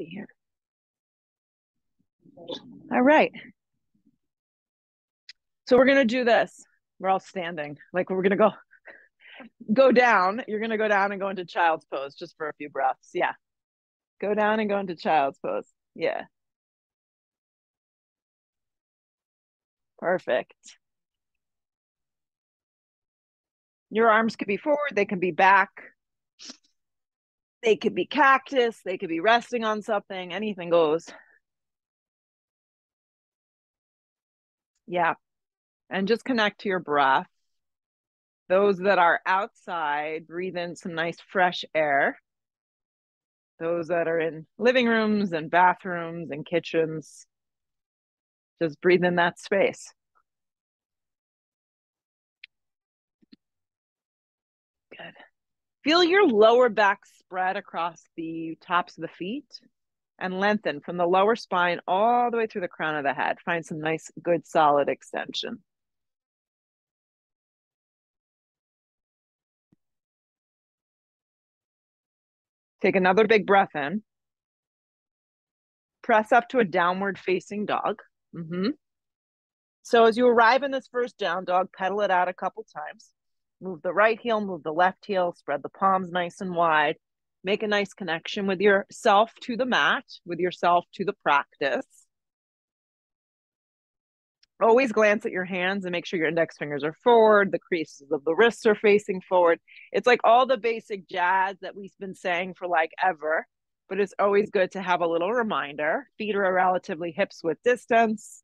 see here. All right. So we're going to do this. We're all standing. Like we're going to go down. You're going to go down and go into child's pose just for a few breaths. Yeah. Go down and go into child's pose. Yeah. Perfect. Your arms could be forward. They can be back. They could be cactus. They could be resting on something. Anything goes. Yeah. And just connect to your breath. Those that are outside, breathe in some nice fresh air. Those that are in living rooms and bathrooms and kitchens, just breathe in that space. Good. Feel your lower back spread across the tops of the feet and lengthen from the lower spine all the way through the crown of the head. Find some nice, good, solid extension. Take another big breath in. Press up to a downward facing dog. So as you arrive in this first down dog, pedal it out a couple times. Move the right heel, move the left heel, spread the palms nice and wide. Make a nice connection with yourself to the mat, with yourself to the practice. Always glance at your hands and make sure your index fingers are forward, the creases of the wrists are facing forward. It's like all the basic jazz that we've been saying for like ever, but it's always good to have a little reminder. Feet are relatively hips width distance.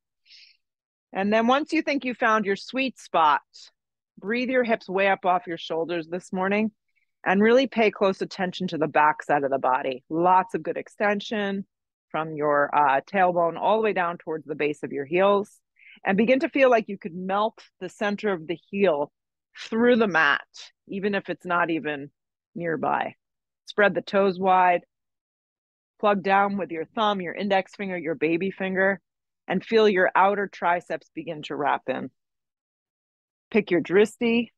And then once you think you found your sweet spot, breathe your hips way up off your shoulders this morning and really pay close attention to the back side of the body. Lots of good extension from your tailbone all the way down towards the base of your heels. And begin to feel like you could melt the center of the heel through the mat, even if it's not even nearby. Spread the toes wide. Plug down with your thumb, your index finger, your baby finger, and feel your outer triceps begin to wrap in. Pick your dristi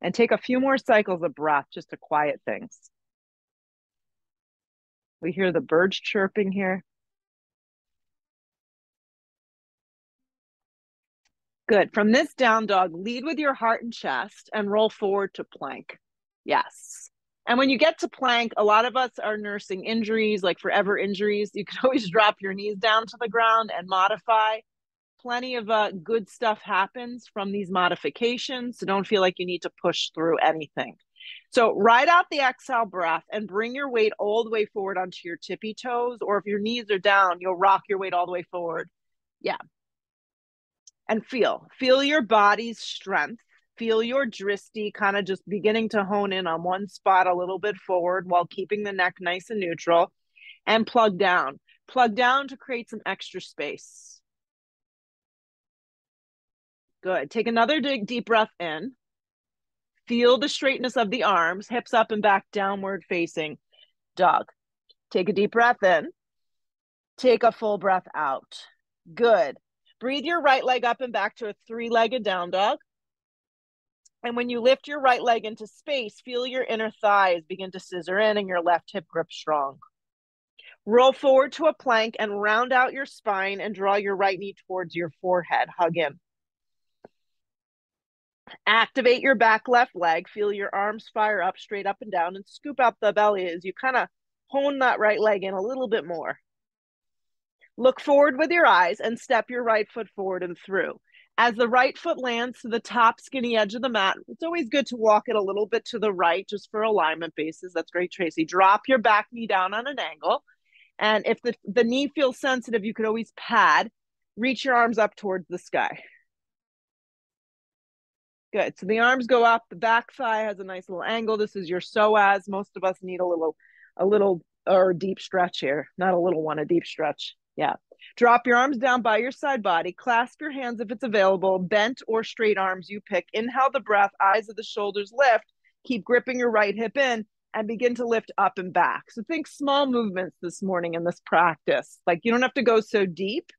and take a few more cycles of breath just to quiet things. We hear the birds chirping here. Good. From this down dog, lead with your heart and chest and roll forward to plank. Yes. And when you get to plank, a lot of us are nursing injuries, like forever injuries. You can always drop your knees down to the ground and modify. Plenty of good stuff happens from these modifications. So don't feel like you need to push through anything. So ride out the exhale breath and bring your weight all the way forward onto your tippy toes. Or if your knees are down, you'll rock your weight all the way forward. Yeah. And feel your body's strength. Feel your dristi kind of just beginning to hone in on one spot a little bit forward while keeping the neck nice and neutral. And plug down. Plug down to create some extra space. Good. Take another deep breath in. Feel the straightness of the arms, hips up and back, downward facing dog. Take a deep breath in. Take a full breath out. Good. Breathe your right leg up and back to a three-legged down dog. And when you lift your right leg into space, feel your inner thighs begin to scissor in and your left hip grip strong. Roll forward to a plank and round out your spine and draw your right knee towards your forehead. Hug in. Activate your back left leg. Feel your arms fire up, straight up and down, and scoop out the belly as you kind of hone that right leg in a little bit more. Look forward with your eyes and step your right foot forward and through. As the right foot lands to the top skinny edge of the mat, it's always good to walk it a little bit to the right just for alignment basis. That's great, Tracy. Drop your back knee down on an angle. And if the knee feels sensitive, you could always pad. Reach your arms up towards the sky. Good. So the arms go up. The back thigh has a nice little angle. This is your psoas. Most of us need a little or deep stretch here. Not a little one, a deep stretch. Yeah. Drop your arms down by your side body. Clasp your hands if it's available. Bent or straight arms you pick. Inhale the breath. Eyes of the shoulders lift. Keep gripping your right hip in and begin to lift up and back. So think small movements this morning in this practice. Like you don't have to go so deep,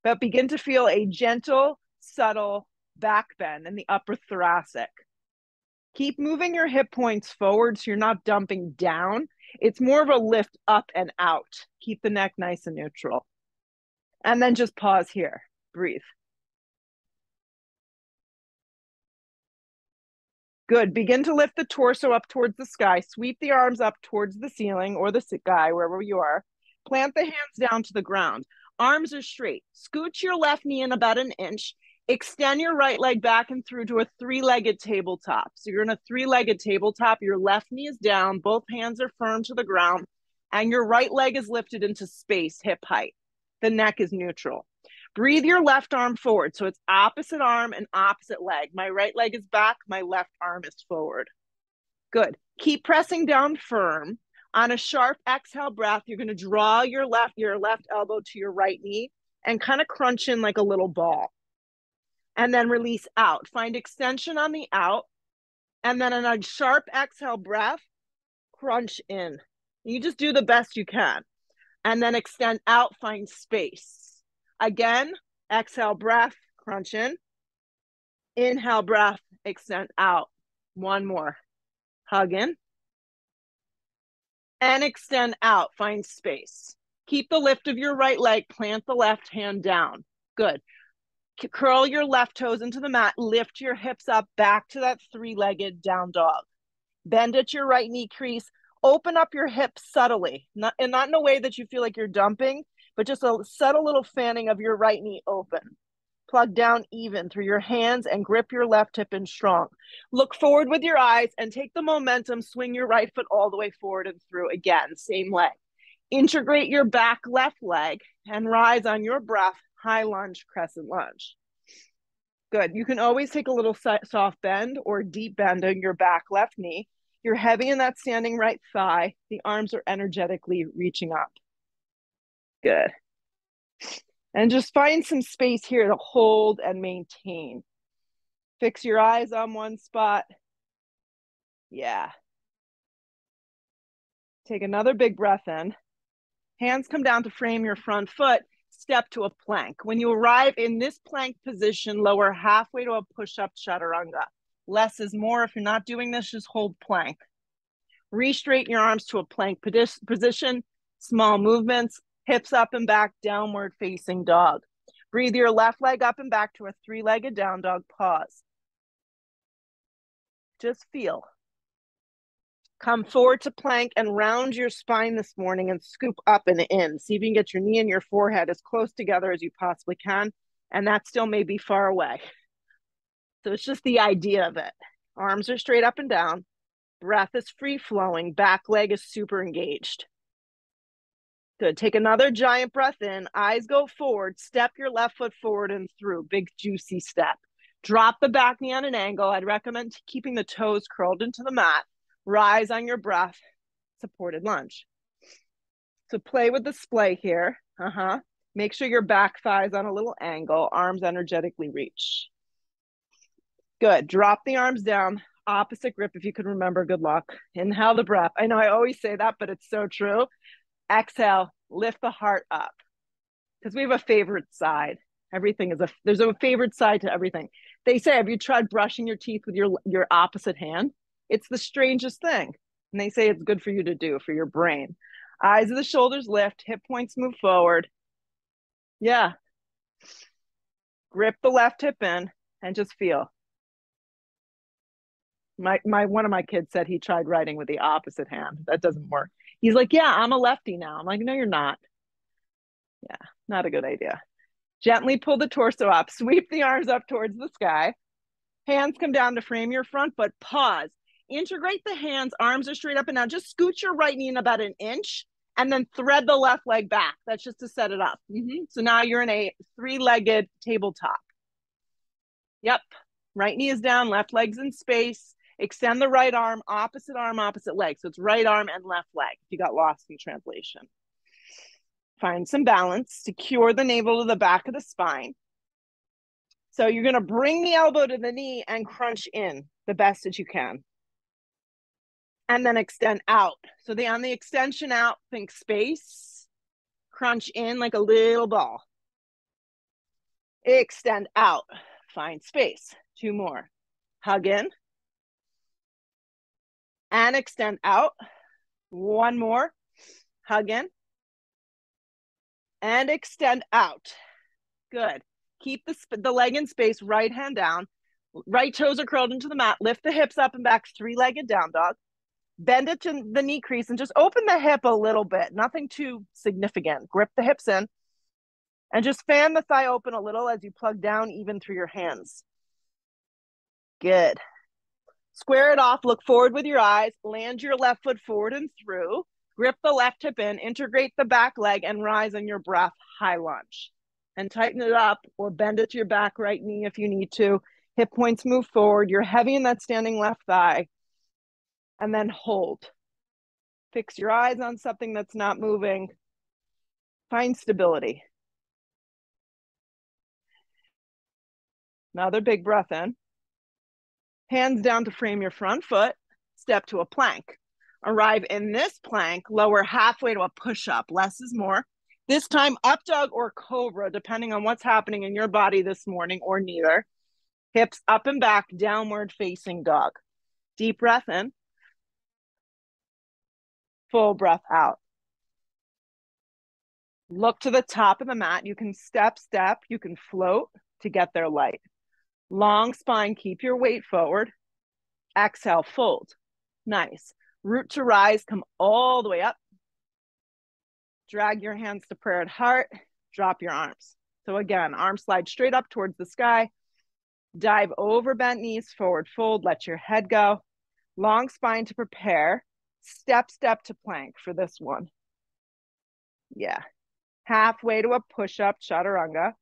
but begin to feel a gentle, subtle back bend in the upper thoracic. Keep moving your hip points forward so you're not dumping down. It's more of a lift up and out. Keep the neck nice and neutral. And then just pause here. Breathe. Good. Begin to lift the torso up towards the sky. Sweep the arms up towards the ceiling or the sky, wherever you are. Plant the hands down to the ground. Arms are straight. Scooch your left knee in about an inch. Extend your right leg back and through to a three-legged tabletop. So you're in a three-legged tabletop. Your left knee is down. Both hands are firm to the ground. And your right leg is lifted into space, hip height. The neck is neutral. Breathe your left arm forward. So it's opposite arm and opposite leg. My right leg is back. My left arm is forward. Good. Keep pressing down firm. On a sharp exhale breath, you're going to draw your left elbow to your right knee and kind of crunch in like a little ball. And then release out. Find extension on the out. And then on a sharp exhale breath, crunch in. You just do the best you can. And then extend out, find space. Again, exhale breath, crunch in. Inhale breath, extend out. One more. Hug in. And extend out, find space. Keep the lift of your right leg, plant the left hand down. Good. Curl your left toes into the mat, lift your hips up back to that three-legged down dog. Bend at your right knee crease, open up your hips subtly, not in a way that you feel like you're dumping, but just a subtle little fanning of your right knee open. Plug down even through your hands and grip your left hip in strong. Look forward with your eyes and take the momentum, swing your right foot all the way forward and through. Again, same leg. Integrate your back left leg and rise on your breath, high lunge, crescent lunge. Good. You can always take a little soft bend or deep bend in your back left knee. You're heavy in that standing right thigh. The arms are energetically reaching up. Good. And just find some space here to hold and maintain. Fix your eyes on one spot. Yeah. Take another big breath in. Hands come down to frame your front foot. Step to a plank. When you arrive in this plank position, lower halfway to a push-up chaturanga. Less is more. If you're not doing this, just hold plank. Re-straighten your arms to a plank position. Small movements. Hips up and back, downward facing dog. Breathe your left leg up and back to a three-legged down dog. Pause. Just feel. Come forward to plank and round your spine this morning and scoop up and in. See if you can get your knee and your forehead as close together as you possibly can. And that still may be far away. So it's just the idea of it. Arms are straight up and down. Breath is free flowing. Back leg is super engaged. Good. Take another giant breath in. Eyes go forward. Step your left foot forward and through. Big, juicy step. Drop the back knee on an angle. I'd recommend keeping the toes curled into the mat. Rise on your breath. Supported lunge. So play with the splay here. Make sure your back thigh is on a little angle. Arms energetically reach. Good. Drop the arms down. Opposite grip if you can remember. Good luck. Inhale the breath. I know I always say that, but it's so true. Exhale, lift the heart up. Because we have a favorite side. There's a favorite side to everything. They say, have you tried brushing your teeth with your opposite hand? It's the strangest thing. And they say it's good for you to do, for your brain. Eyes of the shoulders lift, hip points move forward. Yeah. Grip the left hip in and just feel. One of my kids said he tried writing with the opposite hand. That doesn't work. He's like, yeah, I'm a lefty now. I'm like, no, you're not. Yeah, not a good idea. Gently pull the torso up. Sweep the arms up towards the sky. Hands come down to frame your front foot. Pause. Integrate the hands. Arms are straight up and down. Just scoot your right knee in about an inch and then thread the left leg back. That's just to set it up. So now you're in a three-legged tabletop. Yep. Right knee is down. Left leg's in space. Extend the right arm, opposite leg. So it's right arm and left leg if you got lost in translation. Find some balance. Secure the navel to the back of the spine. So you're going to bring the elbow to the knee and crunch in the best that you can. And then extend out. So on the extension out, think space. Crunch in like a little ball. Extend out. Find space. Two more. Hug in. And extend out. One more. Hug in. And extend out. Good. Keep the leg in space, right hand down. Right toes are curled into the mat. Lift the hips up and back, three-legged down dog. Bend it to the knee crease and just open the hip a little bit. Nothing too significant. Grip the hips in and just fan the thigh open a little as you plug down even through your hands. Good. Square it off. Look forward with your eyes. Land your left foot forward and through. Grip the left hip in. Integrate the back leg and rise on your breath. High lunge. And tighten it up or bend it to your back right knee if you need to. Hip points move forward. You're heavy in that standing left thigh. And then hold. Fix your eyes on something that's not moving. Find stability. Another big breath in. Hands down to frame your front foot. Step to a plank. Arrive in this plank. Lower halfway to a push-up. Less is more. This time, up dog or cobra, depending on what's happening in your body this morning, or neither. Hips up and back, downward facing dog. Deep breath in. Full breath out. Look to the top of the mat. You can step. You can float to get there light. Long spine, keep your weight forward. Exhale, fold. Nice. Root to rise, come all the way up. Drag your hands to prayer at heart. Drop your arms. So again, arms slide straight up towards the sky. Dive over bent knees, forward fold. Let your head go. Long spine to prepare. Step to plank for this one. Yeah. Halfway to a push-up, chaturanga.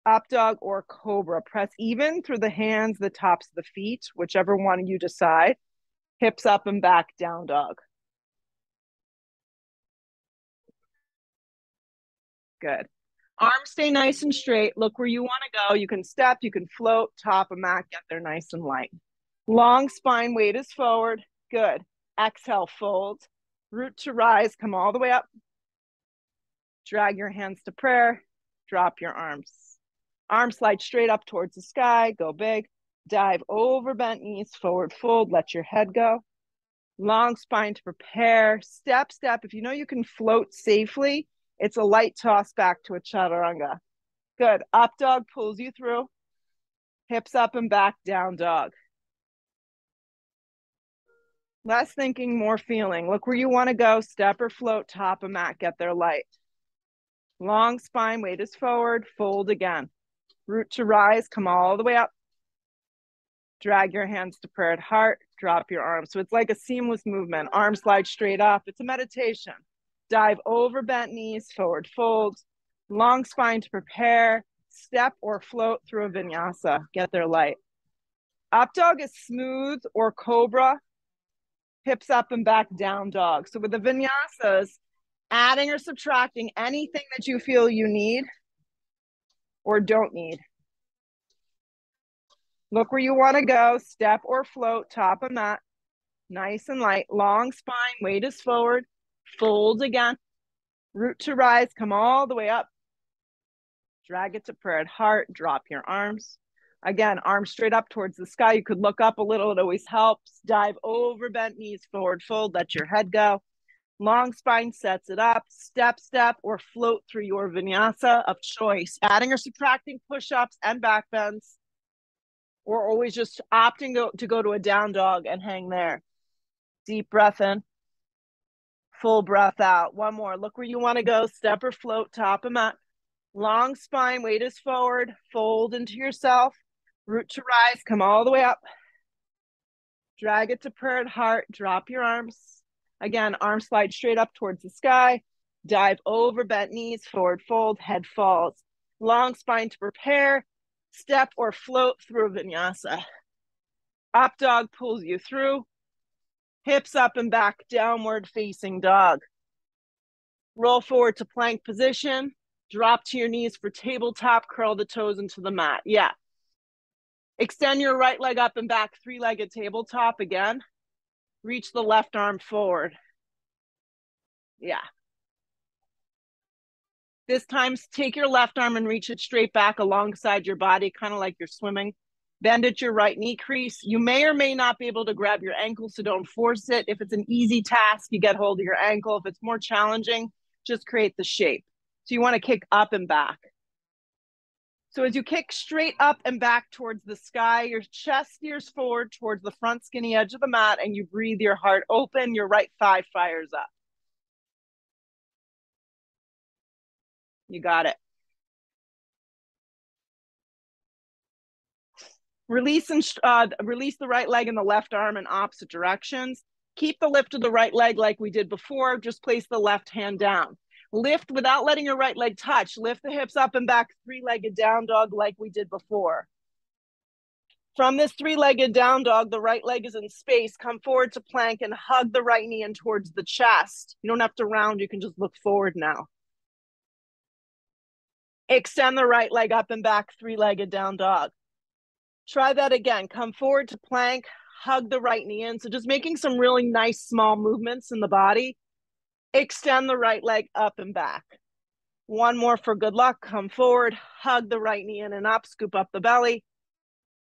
Up dog or cobra. Press even through the hands, the tops of the feet, whichever one you decide. Hips up and back, down dog. Good. Arms stay nice and straight. Look where you want to go. You can step, you can float, top a mat, get there nice and light. Long spine, weight is forward. Good. Exhale, fold. Root to rise, come all the way up. Drag your hands to prayer. Drop your arms. Arms slide straight up towards the sky. Go big. Dive over bent knees, forward fold. Let your head go. Long spine to prepare. Step. If you know you can float safely, it's a light toss back to a chaturanga. Good. Up dog pulls you through. Hips up and back, down dog. Less thinking, more feeling. Look where you want to go. Step or float, top of mat, get there light. Long spine, weight is forward. Fold again. Root to rise, come all the way up. Drag your hands to prayer at heart. Drop your arms. So it's like a seamless movement. Arms slide straight up. It's a meditation. Dive over bent knees, forward fold. Long spine to prepare. Step or float through a vinyasa. Get there light. Up dog is smooth or cobra. Hips up and back, down dog. So with the vinyasas, adding or subtracting anything that you feel you need or don't need. Look where you want to go. Step or float, top of mat. Nice and light. Long spine, weight is forward. Fold again. Root to rise, come all the way up. Drag it to prayer at heart. Drop your arms. Again, arms straight up towards the sky. You could look up a little. It always helps. Dive over bent knees, forward fold. Let your head go. Long spine sets it up. Step, or float through your vinyasa of choice. Adding or subtracting push-ups and back bends. Or always just opting to go to a down dog and hang there. Deep breath in. Full breath out. One more. Look where you want to go. Step or float, top of mat. Long spine, weight is forward. Fold into yourself. Root to rise, come all the way up. Drag it to prayer at heart. Drop your arms. Again, arms slide straight up towards the sky. Dive over bent knees, forward fold, head falls. Long spine to prepare. Step or float through a vinyasa. Up dog pulls you through. Hips up and back, downward facing dog. Roll forward to plank position. Drop to your knees for tabletop. Curl the toes into the mat. Yeah. Extend your right leg up and back, three-legged tabletop again. Reach the left arm forward. Yeah. This time, take your left arm and reach it straight back alongside your body, kind of like you're swimming. Bend at your right knee crease. You may or may not be able to grab your ankle, so don't force it. If it's an easy task, you get hold of your ankle. If it's more challenging, just create the shape. So you want to kick up and back. So as you kick straight up and back towards the sky, your chest steers forward towards the front skinny edge of the mat, and you breathe your heart open. Your right thigh fires up. You got it. Release the right leg and the left arm in opposite directions. Keep the lift of the right leg like we did before. Just place the left hand down. Lift without letting your right leg touch. Lift the hips up and back, three-legged down dog like we did before. From this three-legged down dog, the right leg is in space. Come forward to plank and hug the right knee in towards the chest. You don't have to round. You can just look forward now. Extend the right leg up and back, three-legged down dog. Try that again. Come forward to plank, hug the right knee in. So just making some really nice small movements in the body. Extend the right leg up and back. One more for good luck. Come forward, hug the right knee in and up, scoop up the belly.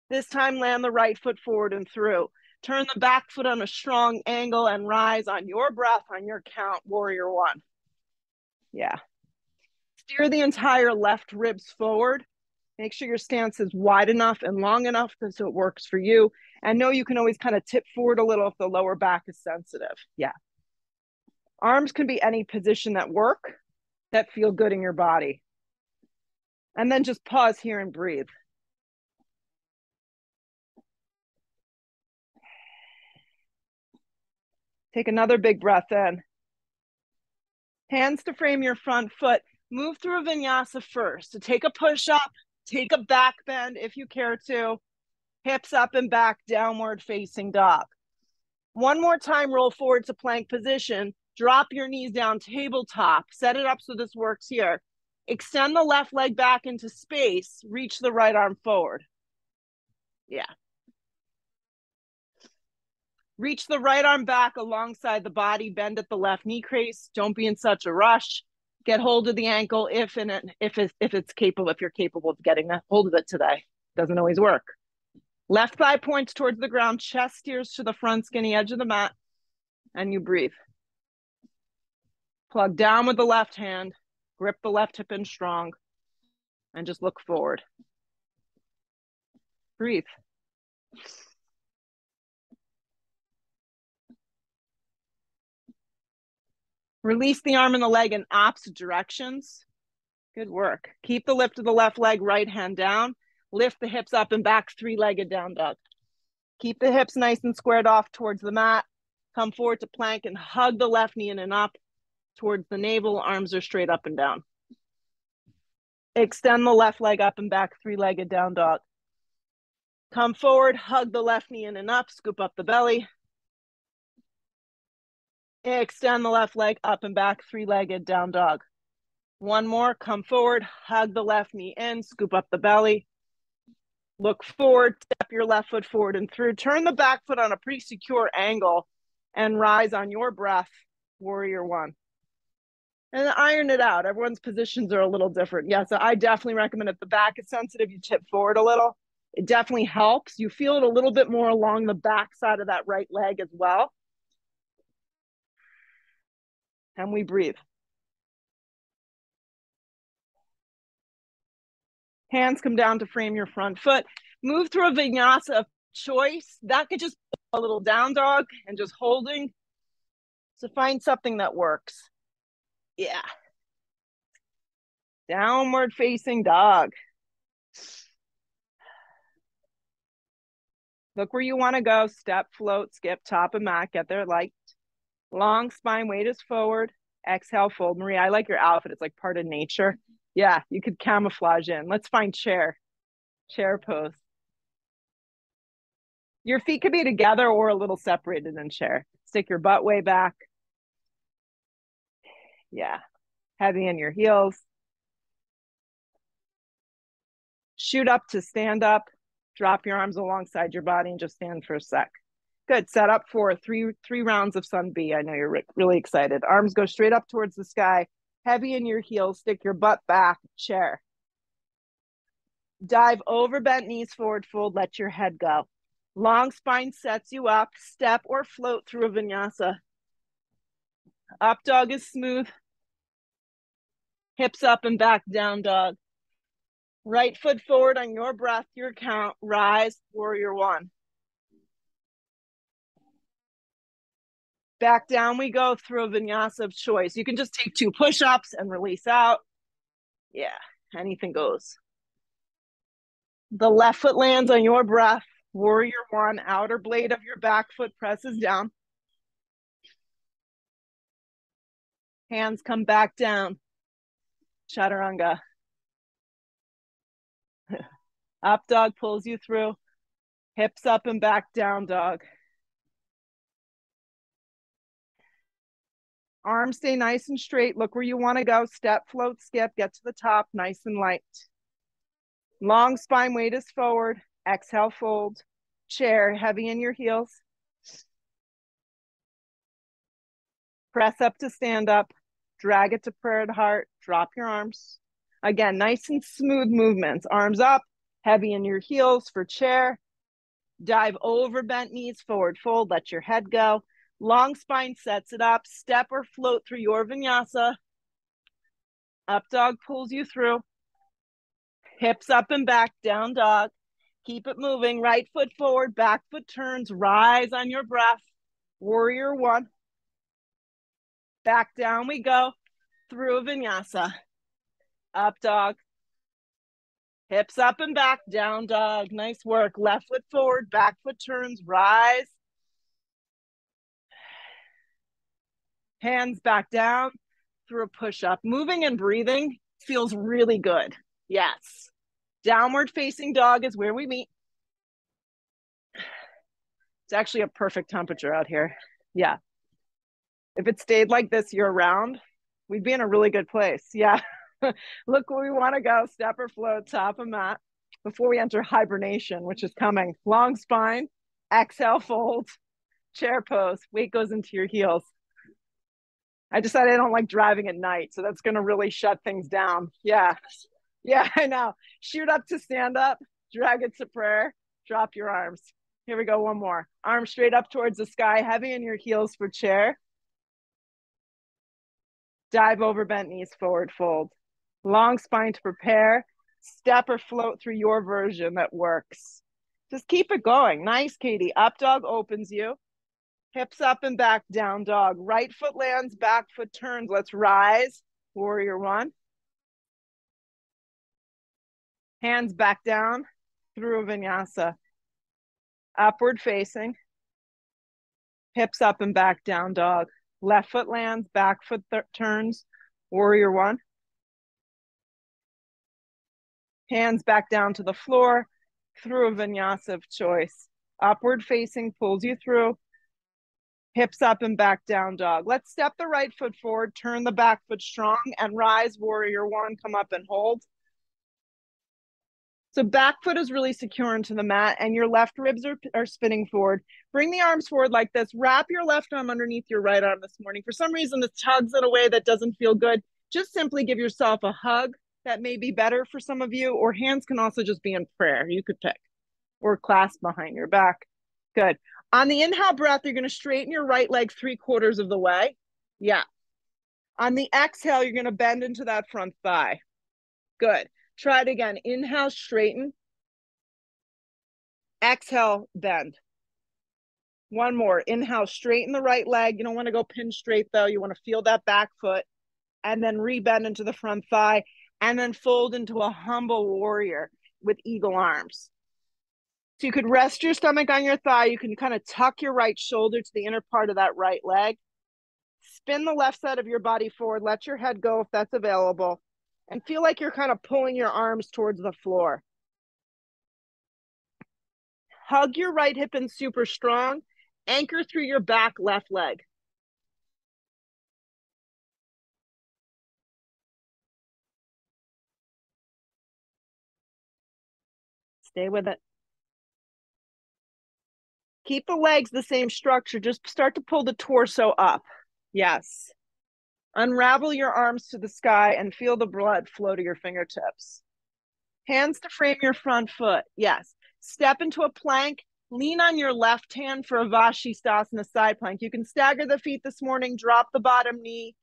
This time land the right foot forward and through. Turn the back foot on a strong angle and rise on your breath, on your count, warrior one. Yeah. Steer the entire left ribs forward. Make sure your stance is wide enough and long enough so it works for you. And know you can always kind of tip forward a little if the lower back is sensitive. Yeah. Arms can be any position that work, that feel good in your body. And then just pause here and breathe. Take another big breath in. Hands to frame your front foot. Move through a vinyasa first. So take a push up, take a back bend if you care to. Hips up and back, downward facing dog. One more time, roll forward to plank position. Drop your knees down, tabletop. Set it up so this works here. Extend the left leg back into space. Reach the right arm forward. Yeah. Reach the right arm back alongside the body. Bend at the left knee crease. Don't be in such a rush. Get hold of the ankle if it's capable, if you're capable of getting a hold of it today. Doesn't always work. Left thigh points towards the ground. Chest steers to the front skinny edge of the mat. And you breathe. Plug down with the left hand. Grip the left hip in strong. And just look forward. Breathe. Release the arm and the leg in opposite directions. Good work. Keep the lift of the left leg, right hand down. Lift the hips up and back, three-legged down dog. Keep the hips nice and squared off towards the mat. Come forward to plank and hug the left knee in and up towards the navel. Arms are straight up and down. Extend the left leg up and back, three-legged down dog. Come forward, hug the left knee in and up, scoop up the belly. Extend the left leg up and back, three-legged down dog. One more, come forward, hug the left knee in, scoop up the belly. Look forward, step your left foot forward and through. Turn the back foot on a pretty secure angle and rise on your breath, warrior one. And iron it out. Everyone's positions are a little different. Yeah, so I definitely recommend if the back is sensitive, you tip forward a little. It definitely helps. You feel it a little bit more along the back side of that right leg as well. And we breathe. Hands come down to frame your front foot. Move through a vinyasa of choice. That could just be a little down dog and just holding. So find something that works. Yeah. Downward facing dog. Look where you want to go. Step, float, skip, top and mat. Get there light. Long spine, weight is forward. Exhale, fold. Maria, I like your outfit. It's like part of nature. Yeah, you could camouflage in. Let's find chair. Chair pose. Your feet could be together or a little separated in chair. Stick your butt way back. Yeah. Heavy in your heels. Shoot up to stand up. Drop your arms alongside your body and just stand for a sec. Good. Set up for three rounds of Sun B. I know you're really excited. Arms go straight up towards the sky. Heavy in your heels. Stick your butt back. Chair. Dive over, bent knees, forward fold, let your head go. Long spine sets you up, step or float through a vinyasa. Up dog is smooth. Hips up and back, down dog. Right foot forward on your breath, your count, rise, warrior one. Back down we go through a vinyasa of choice. You can just take 2 push-ups and release out. Yeah, anything goes. The left foot lands on your breath. Warrior one, outer blade of your back foot presses down. Hands come back down. Chaturanga. Up dog pulls you through. Hips up and back, down dog. Arms stay nice and straight. Look where you want to go. Step, float, skip, get to the top, nice and light. Long spine, weight is forward. Exhale, fold. Chair, heavy in your heels. Press up to stand up. Drag it to prayer to heart. Drop your arms. Again, nice and smooth movements. Arms up, heavy in your heels for chair. Dive over, bent knees, forward fold. Let your head go. Long spine sets it up. Step or float through your vinyasa. Up dog pulls you through. Hips up and back, down dog. Keep it moving. Right foot forward, back foot turns. Rise on your breath. Warrior one. Back down we go through a vinyasa. Up dog. Hips up and back, down dog. Nice work. Left foot forward, back foot turns. Rise. Hands back down through a push-up. Moving and breathing feels really good. Yes. Downward facing dog is where we meet. It's actually a perfect temperature out here. Yeah. If it stayed like this year round, we'd be in a really good place. Yeah. Look where we want to go. Step or float, top of mat before we enter hibernation, which is coming. Long spine, exhale, fold, chair pose. Weight goes into your heels. I decided I don't like driving at night, so that's going to really shut things down. Yeah. Yeah, I know. Shoot up to stand up, drag it to prayer, drop your arms. Here we go, one more. Arms straight up towards the sky, heavy in your heels for chair. Dive over, bent knees, forward fold. Long spine to prepare. Step or float through your version that works. Just keep it going. Nice, Katie. Up dog opens you. Hips up and back, down dog. Right foot lands, back foot turns. Let's rise. Warrior one. Hands back down through a vinyasa. Upward facing. Hips up and back, down dog. Left foot lands, back foot turns. Warrior one. Hands back down to the floor through a vinyasa of choice. Upward facing pulls you through. Hips up and back, down dog. Let's step the right foot forward, turn the back foot strong, and rise, warrior one. Come up and hold. So back foot is really secure into the mat, and your left ribs are spinning forward. Bring the arms forward like this. Wrap your left arm underneath your right arm this morning. For some reason, this tugs in a way that doesn't feel good. Just simply give yourself a hug. That may be better for some of you, or hands can also just be in prayer. You could pick, or clasp behind your back. Good. On the inhale breath, you're going to straighten your right leg 3/4 of the way. Yeah. On the exhale, you're going to bend into that front thigh. Good. Try it again. Inhale, straighten. Exhale, bend. One more. Inhale, straighten the right leg. You don't want to go pin straight though. You want to feel that back foot, and then rebend into the front thigh, and then fold into a humble warrior with eagle arms. So you could rest your stomach on your thigh. You can kind of tuck your right shoulder to the inner part of that right leg. Spin the left side of your body forward. Let your head go if that's available. And feel like you're kind of pulling your arms towards the floor. Hug your right hip in super strong. Anchor through your back left leg. Stay with it. Keep the legs the same structure. Just start to pull the torso up. Yes. Unravel your arms to the sky and feel the blood flow to your fingertips. Hands to frame your front foot. Yes. Step into a plank. Lean on your left hand for a Vashisthasana side plank. You can stagger the feet this morning, drop the bottom knee,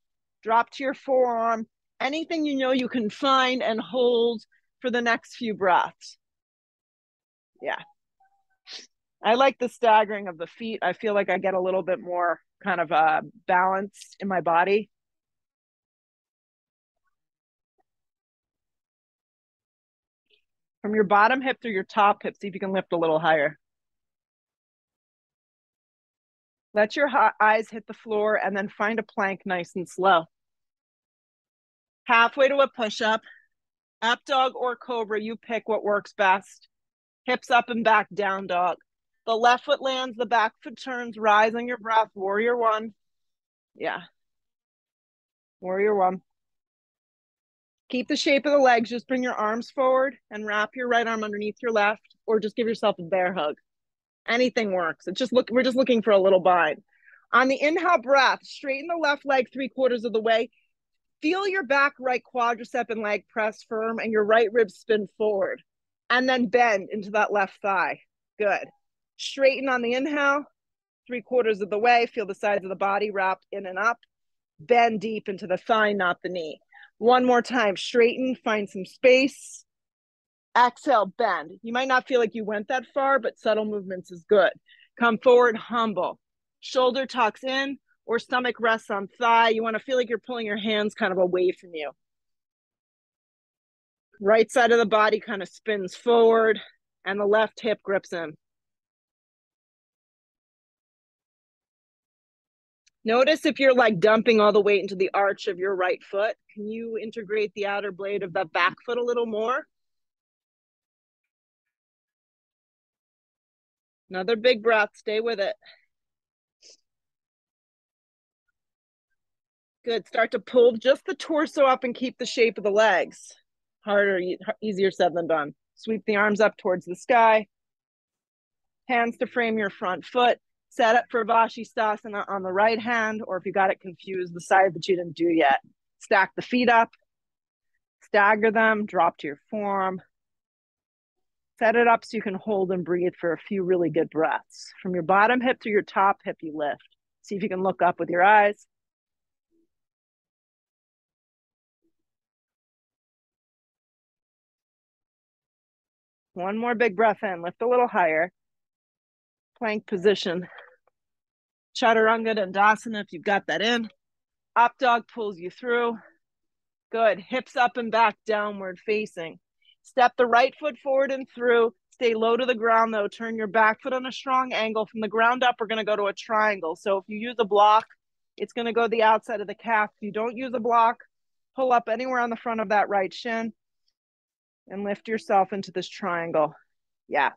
drop to your forearm, anything you know you can find and hold for the next few breaths. Yeah. I like the staggering of the feet. I feel like I get a little bit more kind of balance in my body. From your bottom hip through your top hip, see if you can lift a little higher. Let your eyes hit the floor and then find a plank nice and slow. Halfway to a push-up, up dog or cobra, you pick what works best. Hips up and back, down dog. The left foot lands, the back foot turns, rise on your breath, warrior one. Yeah. Warrior one. Keep the shape of the legs. Just bring your arms forward and wrap your right arm underneath your left, or just give yourself a bear hug. Anything works. We're just looking for a little bind. On the inhale breath, straighten the left leg 3/4 of the way. Feel your back right quadricep and leg press firm and your right rib spin forward. And then bend into that left thigh. Good. Straighten on the inhale, 3/4 of the way. Feel the sides of the body wrapped in and up. Bend deep into the thigh, not the knee. One more time. Straighten, find some space. Exhale, bend. You might not feel like you went that far, but subtle movements is good. Come forward, humble. Shoulder tucks in or stomach rests on thigh. You want to feel like you're pulling your hands kind of away from you. Right side of the body kind of spins forward and the left hip grips in. Notice if you're like dumping all the weight into the arch of your right foot. Can you integrate the outer blade of that back foot a little more? Another big breath. Stay with it. Good. Start to pull just the torso up and keep the shape of the legs. Harder, easier said than done. Sweep the arms up towards the sky. Hands to frame your front foot. Set up for Vashisthasana on the right hand, or if you got it confused, the side that you didn't do yet. Stack the feet up. Stagger them. Drop to your forearm. Set it up so you can hold and breathe for a few really good breaths. From your bottom hip to your top hip, you lift. See if you can look up with your eyes. One more big breath in. Lift a little higher. Plank position. Chaturanga Dandasana if you've got that in. Up dog pulls you through. Good. Hips up and back, downward facing. Step the right foot forward and through. Stay low to the ground though. Turn your back foot on a strong angle. From the ground up, we're going to go to a triangle. So if you use a block, it's going to go the outside of the calf. If you don't use a block, pull up anywhere on the front of that right shin and lift yourself into this triangle. Yeah.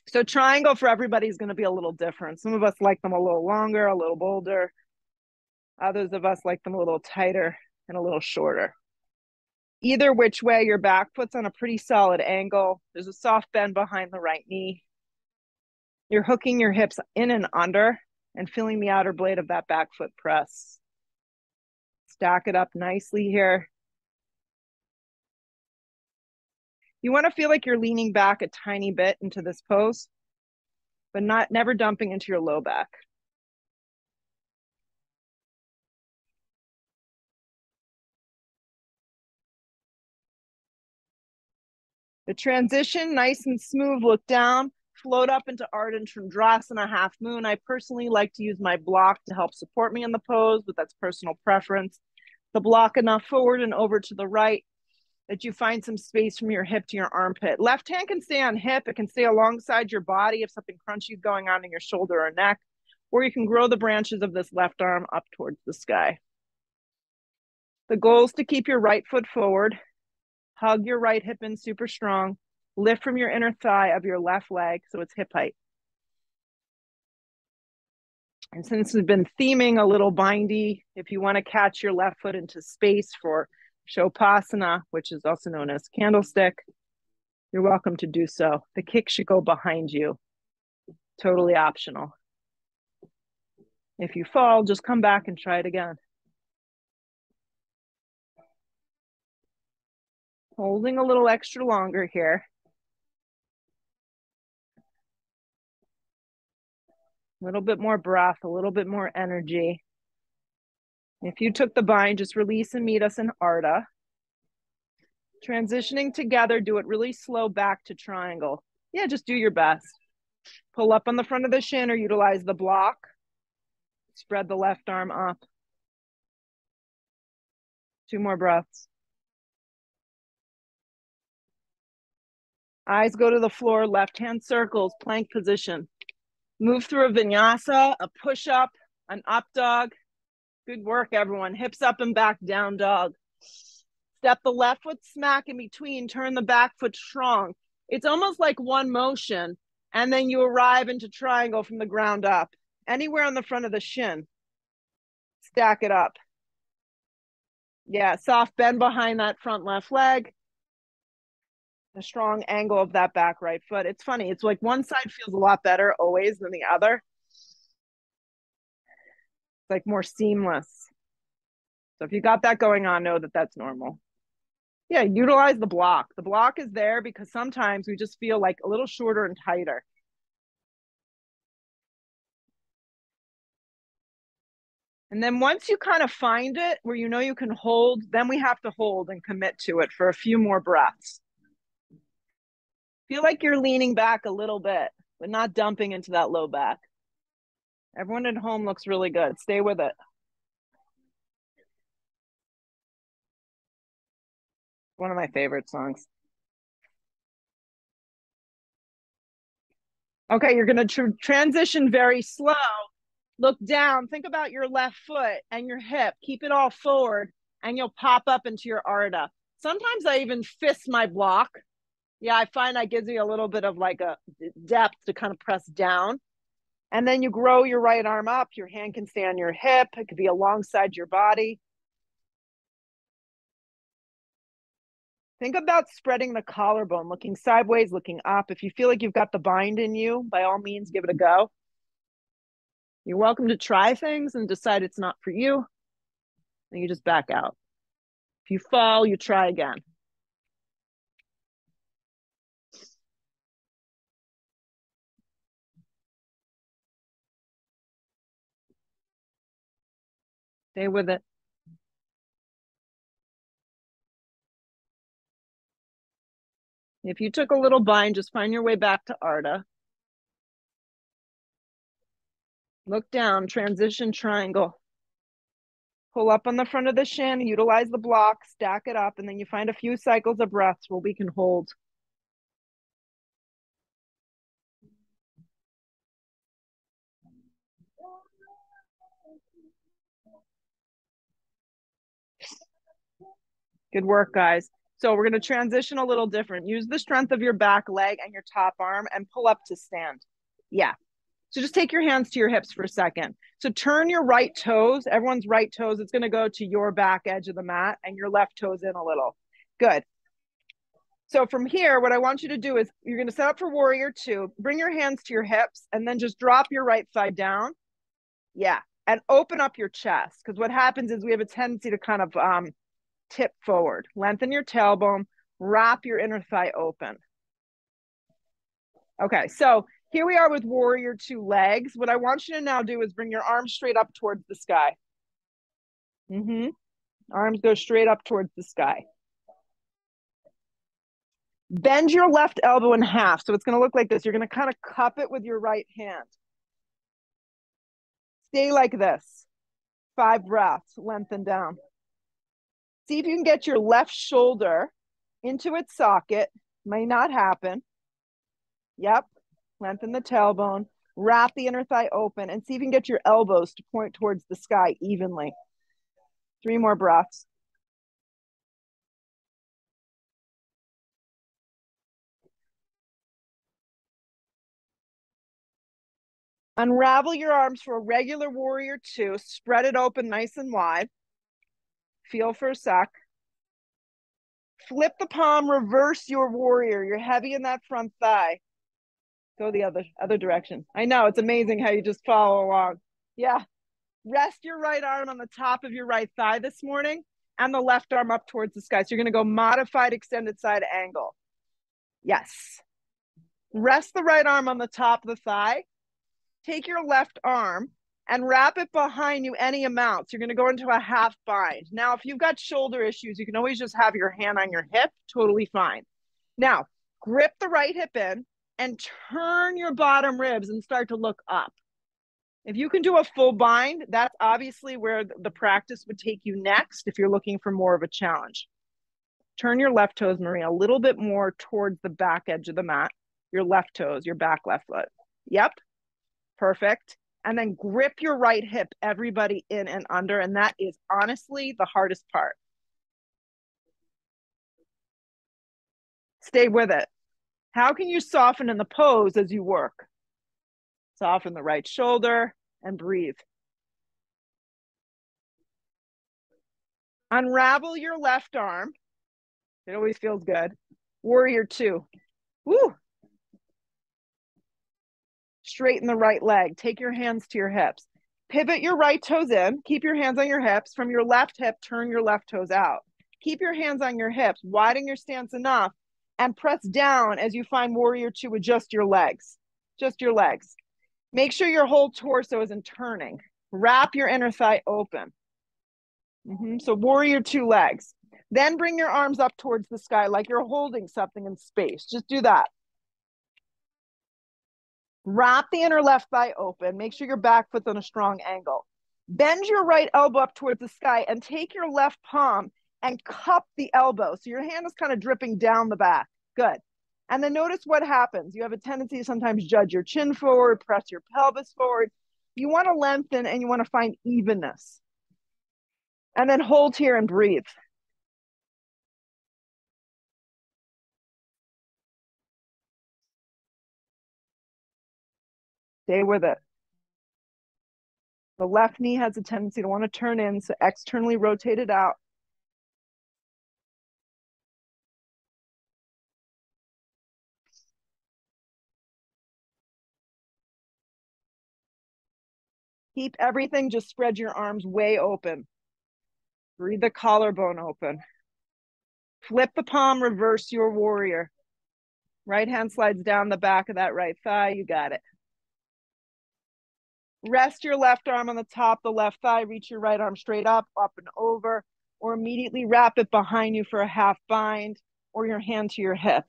So triangle for everybody is going to be a little different. Some of us like them a little longer, a little bolder. Others of us like them a little tighter and a little shorter. Either which way, your back foot's on a pretty solid angle. There's a soft bend behind the right knee. You're hooking your hips in and under and feeling the outer blade of that back foot press. Stack it up nicely here. You want to feel like you're leaning back a tiny bit into this pose, but never dumping into your low back. The transition, nice and smooth, look down, float up into Ardha Chandrasana, half moon. I personally like to use my block to help support me in the pose, but that's personal preference. The block enough forward and over to the right that you find some space from your hip to your armpit. Left hand can stay on hip. It can stay alongside your body if something crunchy is going on in your shoulder or neck, or you can grow the branches of this left arm up towards the sky. The goal is to keep your right foot forward. Hug your right hip in super strong. Lift from your inner thigh of your left leg so it's hip height. And since we've been theming a little bindy, if you want to catch your left foot into space for Shavasana, which is also known as candlestick, you're welcome to do so. The kick should go behind you. Totally optional. If you fall, just come back and try it again. Holding a little extra longer here. A little bit more breath, a little bit more energy. If you took the bind, just release and meet us in Ardha. Transitioning together, do it really slow back to triangle. Yeah, just do your best. Pull up on the front of the shin or utilize the block. Spread the left arm up. 2 more breaths. Eyes go to the floor, left hand circles, plank position. Move through a vinyasa, a push-up, an up dog. Good work, everyone. Hips up and back, down dog. Step the left foot smack in between, turn the back foot strong. It's almost like one motion, and then you arrive into triangle from the ground up. Anywhere on the front of the shin. Stack it up. Yeah, soft bend behind that front left leg. A strong angle of that back right foot. It's funny. It's like one side feels a lot better always than the other. It's like more seamless. So if you got that going on, know that that's normal. Yeah, utilize the block. The block is there because sometimes we just feel like a little shorter and tighter. And then once you kind of find it where you know you can hold, then we have to hold and commit to it for a few more breaths. Feel like you're leaning back a little bit, but not dumping into that low back. Everyone at home looks really good. Stay with it. One of my favorite songs. Okay, you're going to transition very slow. Look down. Think about your left foot and your hip. Keep it all forward, and you'll pop up into your Ardha. Sometimes I even fist my block. Yeah, I find that gives you a little bit of like a depth to kind of press down. And then you grow your right arm up. Your hand can stay on your hip. It could be alongside your body. Think about spreading the collarbone, looking sideways, looking up. If you feel like you've got the bind in you, by all means, give it a go. You're welcome to try things and decide it's not for you. And you just back out. If you fall, you try again. Stay with it. If you took a little bind, just find your way back to Ardha. Look down, transition triangle. Pull up on the front of the shin, utilize the block, stack it up, and then you find a few cycles of breaths where we can hold. Good work, guys. So we're going to transition a little different. Use the strength of your back leg and your top arm and pull up to stand. Yeah. So just take your hands to your hips for a second. So turn your right toes, everyone's right toes, it's going to go to your back edge of the mat and your left toes in a little. Good. So from here, what I want you to do is you're going to set up for warrior two, bring your hands to your hips and then just drop your right side down. Yeah. And open up your chest. Because what happens is we have a tendency to kind of tip forward. Lengthen your tailbone, wrap your inner thigh open. Okay, so here we are with warrior two legs. What I want you to now do is bring your arms straight up towards the sky. Arms go straight up towards the sky. Bend your left elbow in half. So it's going to look like this. You're going to kind of cup it with your right hand. Stay like this. 5 breaths. Lengthen down. See if you can get your left shoulder into its socket. May not happen. Yep. Lengthen the tailbone. Wrap the inner thigh open and see if you can get your elbows to point towards the sky evenly. 3 more breaths. Unravel your arms for a regular warrior two. Spread it open nice and wide. Feel for a sec. Flip the palm, reverse your warrior. You're heavy in that front thigh. Go the other direction. I know, it's amazing how you just follow along. Yeah. Rest your right arm on the top of your right thigh this morning. and the left arm up towards the sky. So you're going to go modified extended side angle. Yes. Rest the right arm on the top of the thigh. Take your left arm and wrap it behind you any amount. So you're going to go into a half bind. Now, if you've got shoulder issues, you can always just have your hand on your hip. Totally fine. Now, grip the right hip in and turn your bottom ribs and start to look up. If you can do a full bind, that's obviously where the practice would take you next if you're looking for more of a challenge. Turn your left toes, Marie, a little bit more towards the back edge of the mat. Your left toes, your back left foot. Yep, perfect. And then grip your right hip, everybody in and under. And that is honestly the hardest part. Stay with it. How can you soften in the pose as you work? Soften the right shoulder and breathe. Unravel your left arm. It always feels good. Warrior two. Woo. Straighten the right leg. Take your hands to your hips. Pivot your right toes in. Keep your hands on your hips. From your left hip, turn your left toes out. Keep your hands on your hips. Widen your stance enough and press down as you find warrior two. Adjust your legs. Just your legs. Make sure your whole torso isn't turning. Wrap your inner thigh open. So warrior two legs. Then bring your arms up towards the sky like you're holding something in space. Just do that. Wrap the inner left thigh open. Make sure your back foot's on a strong angle. Bend your right elbow up towards the sky and take your left palm and cup the elbow. So your hand is kind of dripping down the back. Good. And then notice what happens. You have a tendency to sometimes judge your chin forward, press your pelvis forward. You want to lengthen and you want to find evenness. And then hold here and breathe. Stay with it. The left knee has a tendency to want to turn in, so externally rotate it out. Keep everything, just spread your arms way open. Breathe the collarbone open. Flip the palm, reverse your warrior. Right hand slides down the back of that right thigh. You got it. Rest your left arm on the top of the left thigh. Reach your right arm straight up and over, or immediately wrap it behind you for a half bind, or your hand to your hip.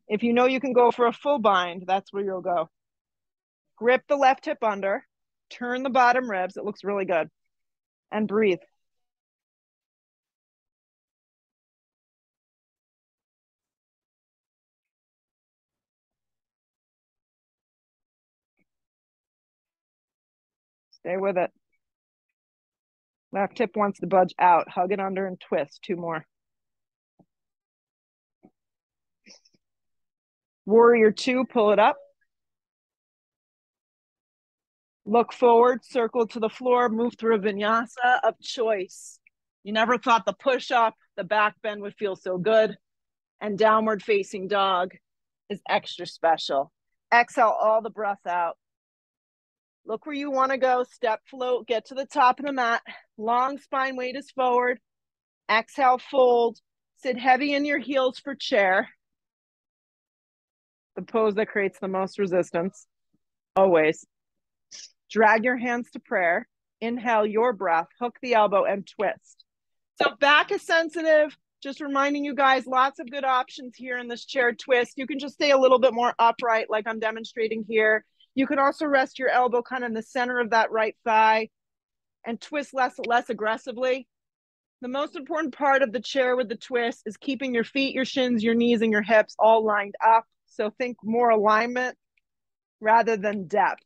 If you know you can go for a full bind, that's where you'll go. Grip the left hip under. Turn the bottom ribs. It looks really good. And breathe. Stay with it. Left hip wants to budge out. Hug it under and twist. Two more. Warrior two, pull it up. Look forward, circle to the floor, move through a vinyasa of choice. You never thought the push-up, the back bend would feel so good. And downward facing dog is extra special. Exhale all the breath out. Look where you want to go. Step, float, get to the top of the mat. Long spine, weight is forward. Exhale, fold. Sit heavy in your heels for chair. The pose that creates the most resistance. Always. Drag your hands to prayer. Inhale your breath. Hook the elbow and twist. So back is sensitive. Just reminding you guys, lots of good options here in this chair twist. You can just stay a little bit more upright like I'm demonstrating here. You can also rest your elbow kind of in the center of that right thigh and twist less aggressively. The most important part of the chair with the twist is keeping your feet, your shins, your knees, and your hips all lined up. So think more alignment rather than depth.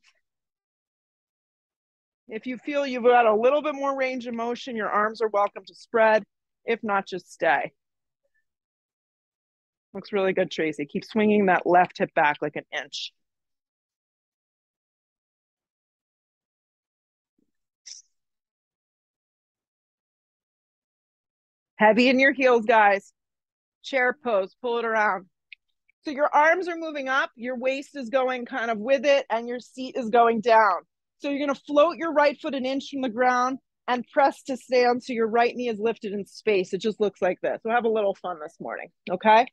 If you feel you've got a little bit more range of motion, your arms are welcome to spread. If not, just stay. Looks really good, Tracy. Keep swinging that left hip back like an inch. Heavy in your heels, guys. Chair pose, pull it around. So your arms are moving up, your waist is going kind of with it, and your seat is going down. So you're gonna float your right foot an inch from the ground, and press to stand so your right knee is lifted in space. It just looks like this. We'll have a little fun this morning, okay?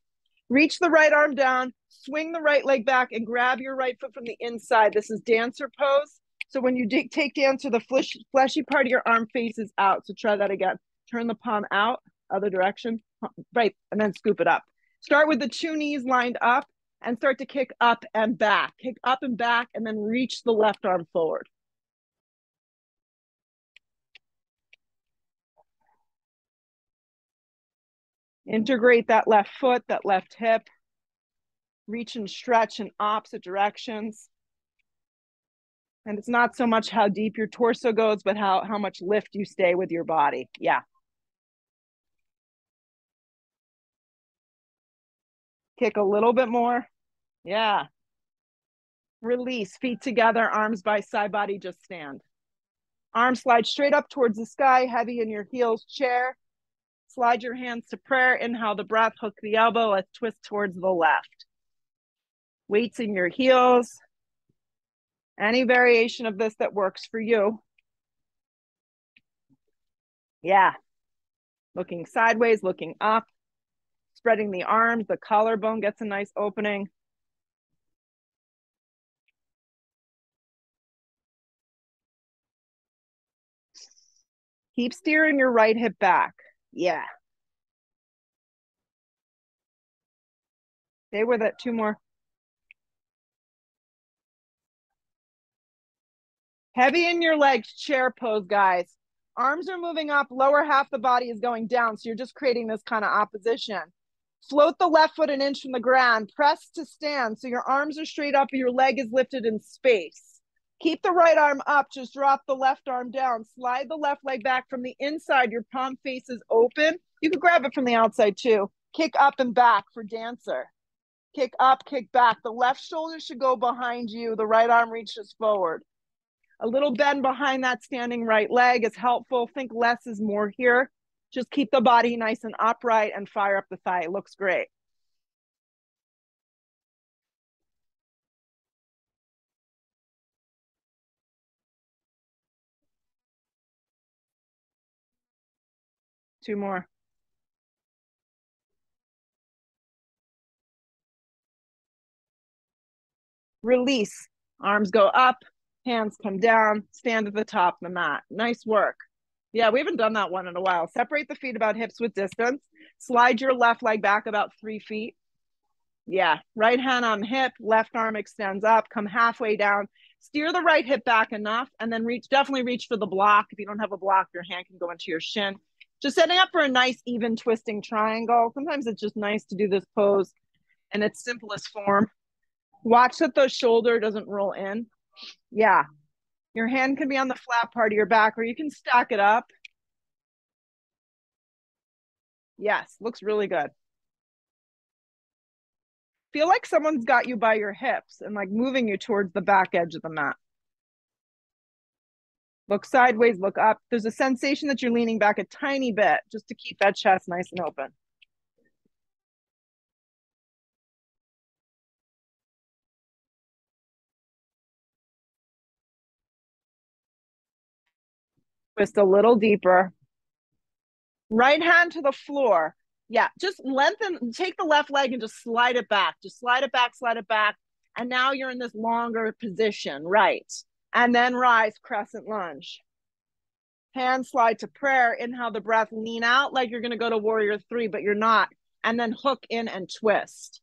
Reach the right arm down, swing the right leg back, and grab your right foot from the inside. This is dancer pose. So when you take dancer, the fleshy part of your arm faces out. So try that again. Turn the palm out, other direction, right, and then scoop it up. Start with the two knees lined up and start to kick up and back. Kick up and back, and then reach the left arm forward. Integrate that left foot, that left hip. Reach and stretch in opposite directions. And it's not so much how deep your torso goes, but how much lift you stay with your body. Yeah. Kick a little bit more. Yeah. Release, feet together, arms by side, body just stand. Arms slide straight up towards the sky, heavy in your heels, chair. Slide your hands to prayer. Inhale the breath, hook the elbow. Let's twist towards the left. Weights in your heels. Any variation of this that works for you. Yeah. Looking sideways, looking up. Spreading the arms, the collarbone gets a nice opening. Keep steering your right hip back. Yeah. Stay with it. Two more. Heavy in your legs, chair pose, guys. Arms are moving up, lower half the body is going down, so you're just creating this kind of opposition. Float the left foot an inch from the ground. Press to stand, so your arms are straight up and your leg is lifted in space. Keep the right arm up, just drop the left arm down. Slide the left leg back from the inside, your palm faces open. You can grab it from the outside too. Kick up and back for dancer. Kick up, kick back. The left shoulder should go behind you. The right arm reaches forward. A little bend behind that standing right leg is helpful. Think less is more here. Just keep the body nice and upright and fire up the thigh. It looks great. Two more. Release. Arms go up, hands come down, stand at the top of the mat. Nice work. Yeah, we haven't done that one in a while. Separate the feet about hips width distance. Slide your left leg back about 3 feet. Yeah, right hand on hip, left arm extends up, come halfway down. Steer the right hip back enough and then definitely reach for the block. If you don't have a block, your hand can go into your shin. Just setting up for a nice even twisting triangle. Sometimes it's just nice to do this pose in its simplest form. Watch that the shoulder doesn't roll in. Yeah. Your hand can be on the flat part of your back or you can stack it up. Yes, looks really good. Feel like someone's got you by your hips and like moving you towards the back edge of the mat. Look sideways, look up. There's a sensation that you're leaning back a tiny bit just to keep that chest nice and open. Twist a little deeper. Right hand to the floor. Yeah, just lengthen, take the left leg and just slide it back. Just slide it back, slide it back. And now you're in this longer position, right? And then rise, crescent lunge. Hand slide to prayer. Inhale the breath, lean out like you're going to go to warrior 3, but you're not. And then hook in and twist.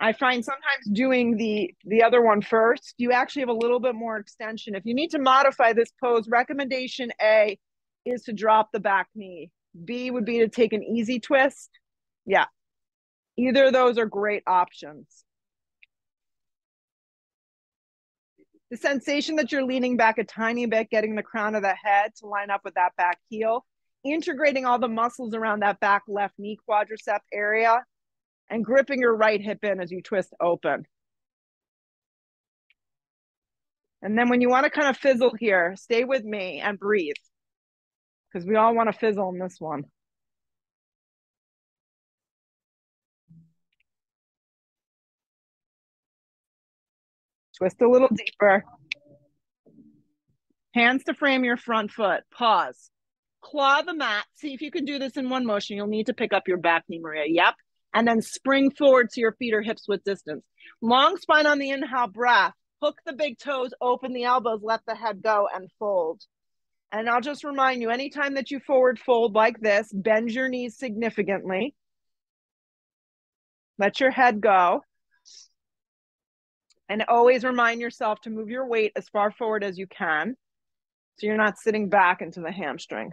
I find sometimes doing the other one first, you actually have a little bit more extension. If you need to modify this pose, recommendation A is to drop the back knee. B would be to take an easy twist. Yeah. Either of those are great options. The sensation that you're leaning back a tiny bit, getting the crown of the head to line up with that back heel, integrating all the muscles around that back left knee quadricep area, and gripping your right hip in as you twist open. And then when you want to kind of fizzle here, stay with me and breathe, because we all want to fizzle in this one. Twist a little deeper. Hands to frame your front foot. Pause. Claw the mat. See if you can do this in one motion. You'll need to pick up your back knee, Maria. Yep. And then spring forward so your feet are hips width distance. Long spine on the inhale breath. Hook the big toes, open the elbows, let the head go and fold. And I'll just remind you, anytime that you forward fold like this, bend your knees significantly. Let your head go. And always remind yourself to move your weight as far forward as you can, so you're not sitting back into the hamstring.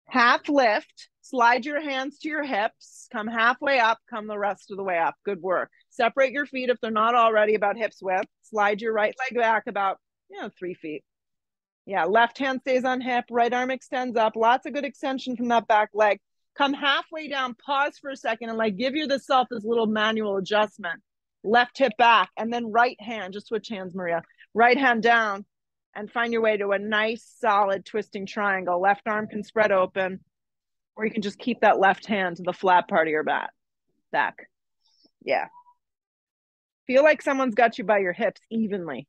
Half lift, slide your hands to your hips, come halfway up, come the rest of the way up. Good work. Separate your feet if they're not already about hips width. Slide your right leg back about 3 feet. Yeah, left hand stays on hip, right arm extends up. Lots of good extension from that back leg. Come halfway down, pause for a second, and like give yourself this little manual adjustment. Left hip back, and then right hand, just switch hands, Maria. Right hand down, and find your way to a nice, solid twisting triangle. Left arm can spread open, or you can just keep that left hand to the flat part of your back. Yeah. Feel like someone's got you by your hips evenly.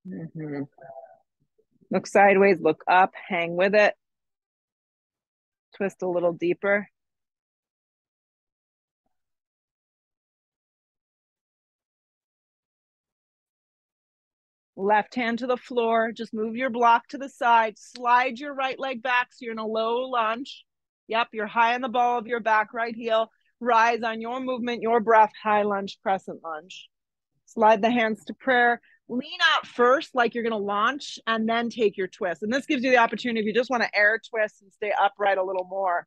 Mm-hmm. Look sideways, look up, hang with it. Twist a little deeper. Left hand to the floor. Just move your block to the side. Slide your right leg back so you're in a low lunge. Yep, you're high on the ball of your back right heel. Rise on your movement, your breath, high lunge, crescent lunge. Slide the hands to prayer. Lean out first like you're going to launch and then take your twist. And this gives you the opportunity if you just want to air twist and stay upright a little more.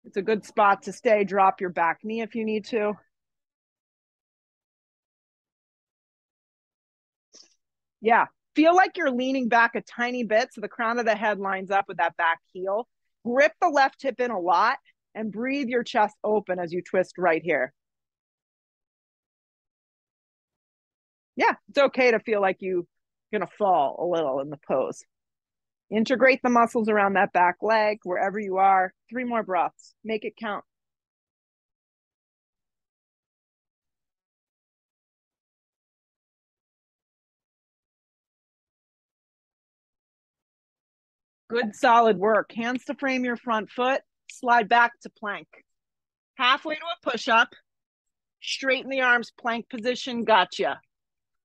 It's a good spot to stay. Drop your back knee if you need to. Yeah. Feel like you're leaning back a tiny bit so the crown of the head lines up with that back heel. Grip the left hip in a lot and breathe your chest open as you twist right here. Yeah, it's okay to feel like you're going to fall a little in the pose. Integrate the muscles around that back leg wherever you are. 3 more breaths. Make it count. Good solid work. Hands to frame your front foot. Slide back to plank. Halfway to a push-up. Straighten the arms, plank position. Gotcha.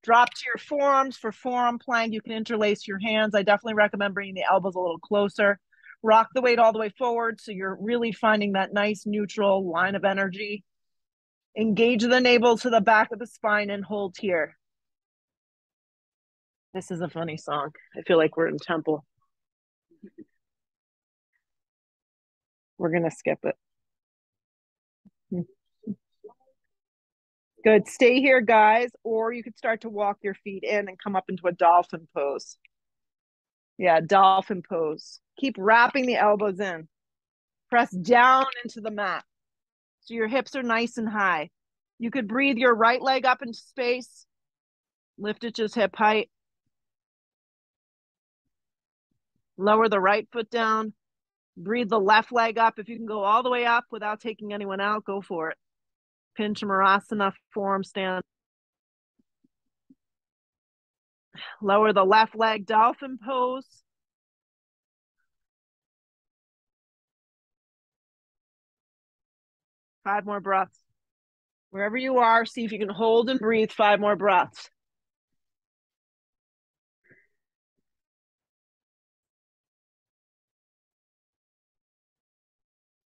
Drop to your forearms for forearm plank. You can interlace your hands. I definitely recommend bringing the elbows a little closer. Rock the weight all the way forward so you're really finding that nice neutral line of energy. Engage the navel to the back of the spine and hold here. This is a funny song. I feel like we're in temple. We're going to skip it. Good. Stay here, guys, or you could start to walk your feet in and come up into a dolphin pose. Yeah, dolphin pose. Keep wrapping the elbows in. Press down into the mat so your hips are nice and high. You could breathe your right leg up into space. Lift it just hip height. Lower the right foot down. Breathe the left leg up. If you can go all the way up without taking anyone out, go for it. Pinchamarasana, forearm stand. Lower the left leg, dolphin pose. Five more breaths. Wherever you are, see if you can hold and breathe 5 more breaths.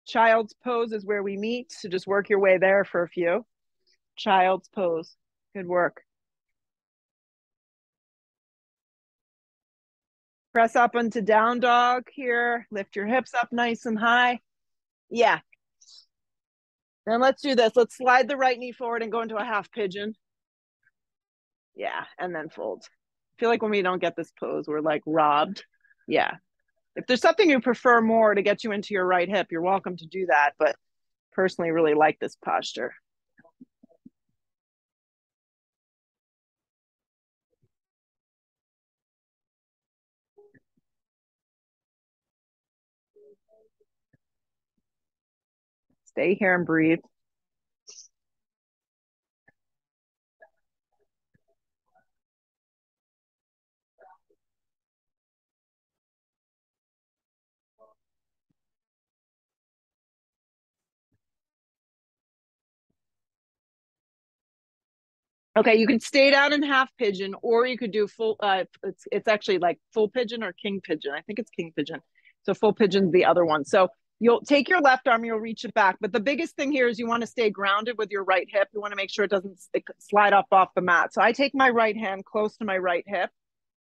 Child's pose is where we meet, so just work your way there for a few. Child's pose. Good work. Press up into down dog here. Lift your hips up nice and high. Yeah. Then let's do this. Let's slide the right knee forward and go into a half pigeon. Yeah, and then fold. I feel like when we don't get this pose, we're like robbed. Yeah. If there's something you prefer more to get you into your right hip, you're welcome to do that. But personally, really like this posture. Stay here and breathe. Okay, you can stay down in half pigeon, or you could do full. It's actually like full pigeon or king pigeon. I think it's king pigeon. So full pigeon's the other one. So you'll take your left arm, you'll reach it back. But the biggest thing here is you want to stay grounded with your right hip. You want to make sure it doesn't slide up off the mat. So I take my right hand close to my right hip,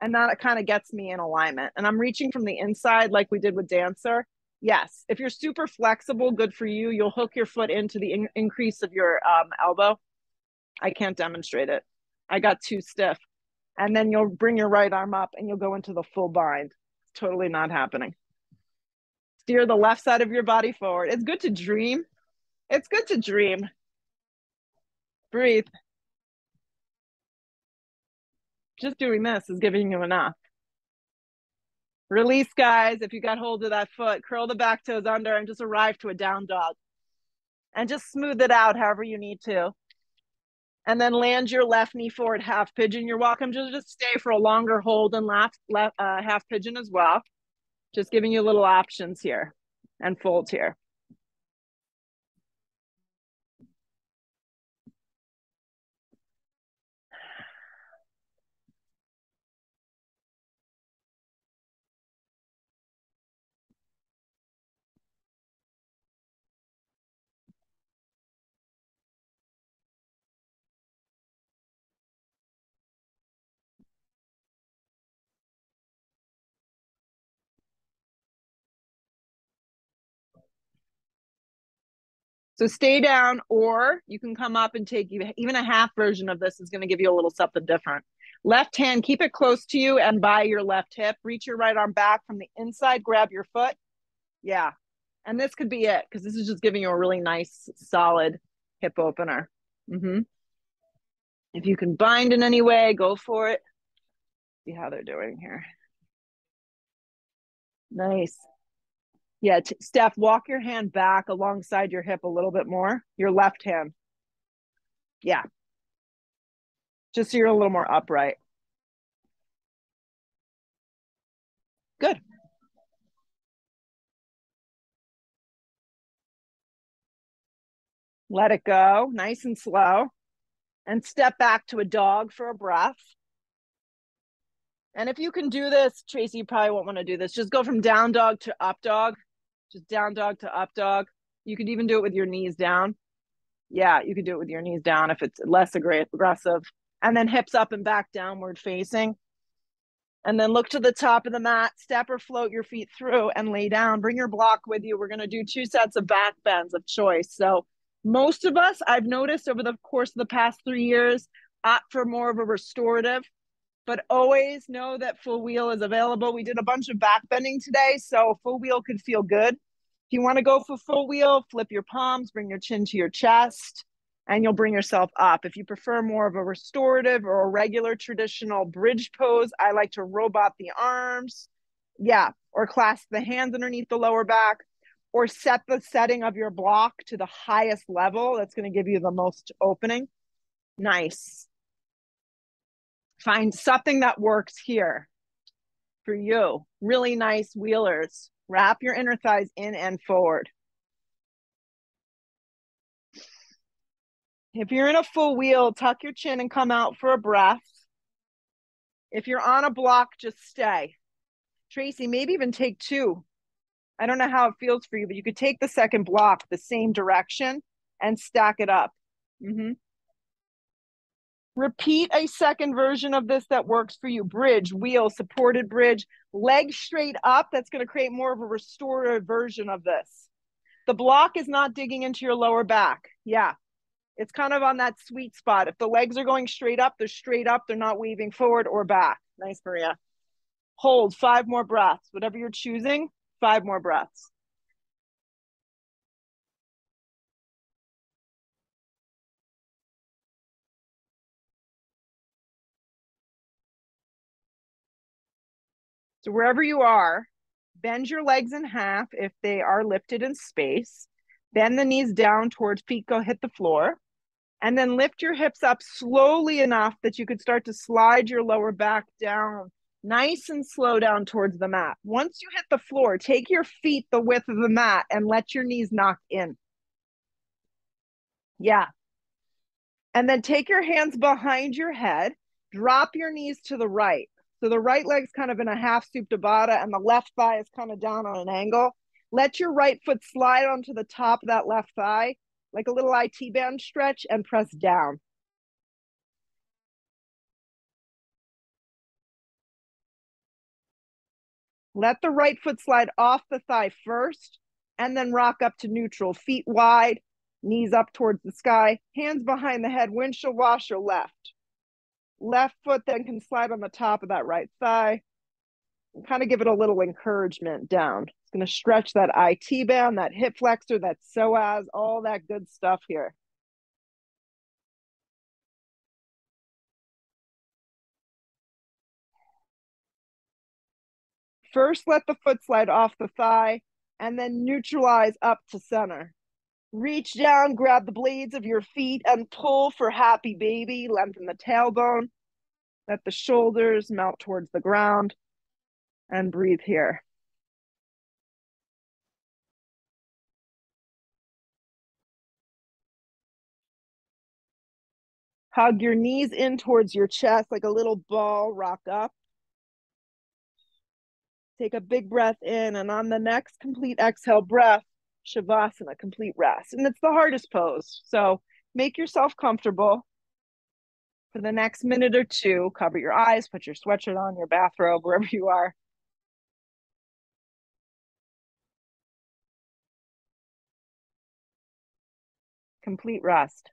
and that kind of gets me in alignment. And I'm reaching from the inside, like we did with dancer. Yes, if you're super flexible, good for you. You'll hook your foot into the increase of your elbow. I can't demonstrate it. I got too stiff. And then you'll bring your right arm up and you'll go into the full bind. It's totally not happening. Steer the left side of your body forward. It's good to dream. It's good to dream. Breathe. Just doing this is giving you enough. Release, guys. If you got hold of that foot, curl the back toes under and just arrive to a down dog. And just smooth it out however you need to. And then land your left knee forward, half pigeon. You're welcome to just stay for a longer hold and half pigeon as well. Just giving you little options here and fold here. So stay down, or you can come up and take even a half version of this is going to give you a little something different. Left hand, keep it close to you and by your left hip. Reach your right arm back from the inside, grab your foot. Yeah. And this could be it because this is just giving you a really nice, solid hip opener. Mm-hmm. If you can bind in any way, go for it. See how they're doing here. Nice. Yeah, Steph, walk your hand back alongside your hip a little bit more. Your left hand. Yeah. Just so you're a little more upright. Good. Let it go, nice and slow. And step back to a dog for a breath. And if you can do this, Tracy, you probably won't want to do this. Just go from down dog to up dog. Just down dog to up dog. You could even do it with your knees down. Yeah, you could do it with your knees down if it's less aggressive. And then hips up and back downward facing. And then look to the top of the mat, step or float your feet through and lay down. Bring your block with you. We're going to do 2 sets of back bends of choice. So most of us, I've noticed over the course of the past 3 years, opt for more of a restorative, but always know that full wheel is available. We did a bunch of back bending today, so full wheel could feel good. If you want to go for full wheel, flip your palms, bring your chin to your chest, and you'll bring yourself up. If you prefer more of a restorative or a regular traditional bridge pose, I like to robot the arms. Yeah, or clasp the hands underneath the lower back, or set the setting of your block to the highest level. That's going to give you the most opening. Nice. Find something that works here for you. Really nice wheelers. Wrap your inner thighs in and forward. If you're in a full wheel, tuck your chin and come out for a breath. If you're on a block, just stay. Tracy, maybe even take 2. I don't know how it feels for you, but you could take the second block the same direction and stack it up. Mm-hmm. Repeat a second version of this that works for you. Bridge, wheel, supported bridge, legs straight up. That's going to create more of a restorative version of this. The block is not digging into your lower back. Yeah. It's kind of on that sweet spot. If the legs are going straight up, they're straight up. They're not weaving forward or back. Nice, Maria. Hold 5 more breaths. Whatever you're choosing, 5 more breaths. So wherever you are, Bend your legs in half if they are lifted in space. Bend the knees down towards feet go hit the floor. And then lift your hips up slowly enough that you could start to slide your lower back down nice and slow down towards the mat. Once you hit the floor, take your feet the width of the mat and let your knees knock in. Yeah. And then take your hands behind your head, drop your knees to the right. So the right leg's kind of in a half supta baddha and the left thigh is kind of down on an angle. Let your right foot slide onto the top of that left thigh, like a little IT band stretch, and press down. Let the right foot slide off the thigh first, and then rock up to neutral, feet wide, knees up towards the sky, hands behind the head, windshield washer left. Left foot then can slide on the top of that right thigh and kind of give it a little encouragement down. It's going to stretch that IT band, that hip flexor, that psoas, all that good stuff here. First, let the foot slide off the thigh and then neutralize up to center. Reach down, grab the blades of your feet and pull for happy baby. Lengthen the tailbone. Let the shoulders melt towards the ground and breathe here. Hug your knees in towards your chest like a little ball, rock up. Take a big breath in, and on the next complete exhale breath, Shavasana, complete rest. And it's the hardest pose. So make yourself comfortable. For the next minute or two, cover your eyes, put your sweatshirt on, your bathrobe, wherever you are. Complete rest.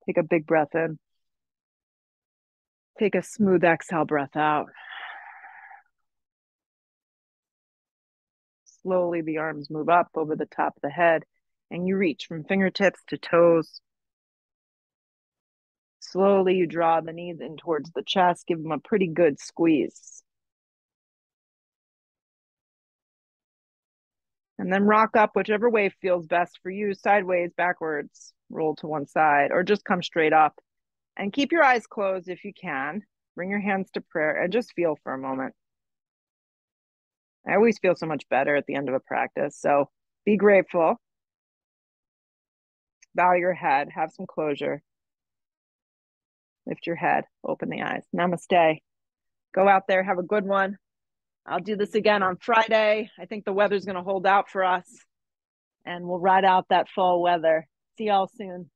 Take a big breath in. Take a smooth exhale breath out. Slowly, the arms move up over the top of the head, and you reach from fingertips to toes. Slowly, you draw the knees in towards the chest, give them a pretty good squeeze. And then rock up whichever way feels best for you, sideways, backwards, roll to one side, or just come straight up. And keep your eyes closed if you can. Bring your hands to prayer and just feel for a moment. I always feel so much better at the end of a practice. So be grateful. Bow your head, have some closure. Lift your head, open the eyes. Namaste. Go out there, have a good one. I'll do this again on Friday. I think the weather's going to hold out for us, and we'll ride out that fall weather. See y'all soon.